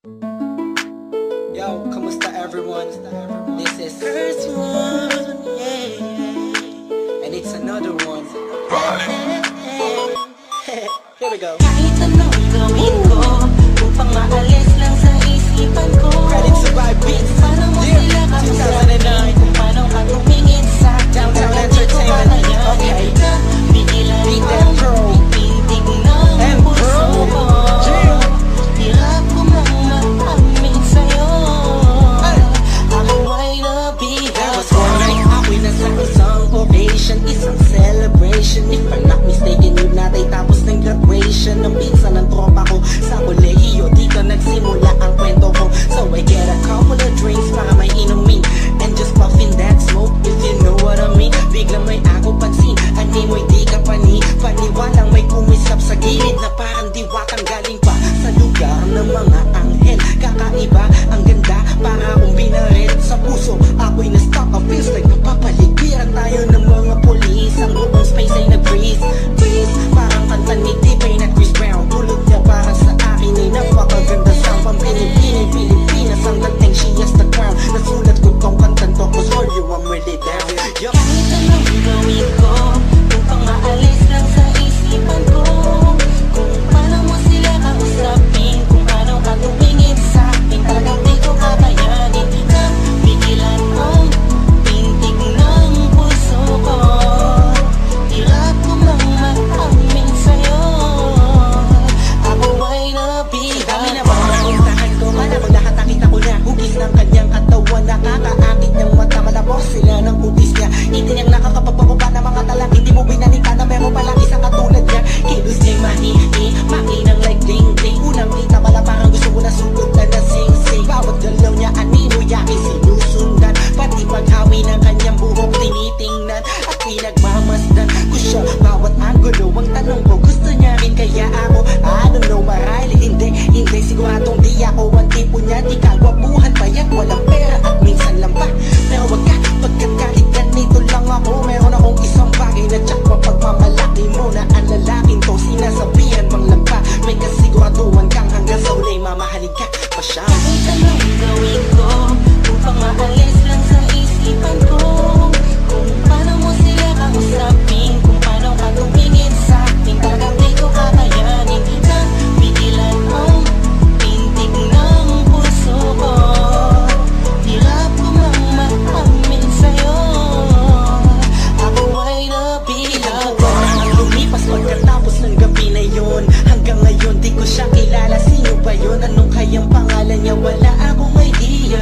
Yo, kamusta everyone? This is first one, yeah. And it's another one. Here we go. Kahit anong gawin ko upang maalis lang sa isipan ko. Credit to Vibe Beats. Paano mo sila kausapin? 2009. Kung paano ka tumingin sa Downtown hindi ko Entertainment. kakayanin Okay. na pigilan Beat mo that pro. Pintig ng And puso pro. ko. Yeah. Hirap ko mang maamin sa'yo. Ako ay There was nabigat. one night ako'y nasa isang occasion, isang celebration. If I'm not mistaken, yun natin tapos ng graduation ng pinsan ng tropa ko sa kolehiyo. Dito nagsimula ang kwento ko. So I get a couple of drinks para may inumin and just puffin that smoke, if you know what I mean. Biglang may ako pansin, ani mo'y di ka paniwalang may kumisap sa gilid na parang diwatang galing pa sa lugar ng mga anghel. Kakaiba, ang ganda, para akong binaret sa puso. Ako'y na-stuck, feels like napapaligiran tayo ng mga polis. Ang buong space ay nag-freeze, freeze. Parang kanta ni T-Pain at Chris Brown. Tulog niya para sa akin ay napakaganda sound. Pampinipining Pilipinas, ang dating she has the crown. Nasulat ko tong kantan to, cause for you I'm really down. Yup. Kahit anong gawin ko upang maalis lang sa isipan ko. Kung paano mo sila kausapin, kung paano ka tumingin sa akin, talagang di ko kakayanin na pigilan ang pintig ng puso ko. Hirap ko mang maamin sa'yo. Ako ay Dami na nabigat. mga napuntahan ko, malamang lahat nakita ko na. Hugis ng kanyang katawan, nakakaakit niyang mata. Malabos sila ng kutis niya. Hindi niyang nakakapagpababa ng mga talang. Hindi mo binalita na meron palang isang katulad niya. Kilos niya'y mahihi, makinang like ding-ding. Unang kita pala parang gusto mo na sugot na nasing-sing. Bawat galaw niya anino, yakin sinusundan. Pati paghawi ng kanyang buhok tinitingnan at pinagmamasdan ko siya. Bawat angulo, ang tanong ko, gusto niya rin kaya ako? I don't know, marahil hindi siguradong di ako ang tipo niya. Di kagwapuhan, payat, walang pera at minsan lang pa. Pero wag ka, pagkat kahit ganito lang ako, meron akong isang bagay na tsak mapagmamalaki mo na ang lalaking to sinasabihan mang lampa. May kasiguraduhan kang hanggang sa ulay mamahalin ka pa siya. Kahit anong gawin ko upang maalis lang sa isipan ko. Kung paano mo sila kausapin, kung paano ka tumingin sa akin, talagang di ko kakayanin na pigilan ang pintig ng puso ko. Hirap ko mang maamin sa'yo. Ako ay nabigat. Ang lumipas pagkatapos ng gabi na yun. Hanggang ngayon di ko siya kilala. Sino ba yun? Anong kayang pangalan niya? Wala akong idea.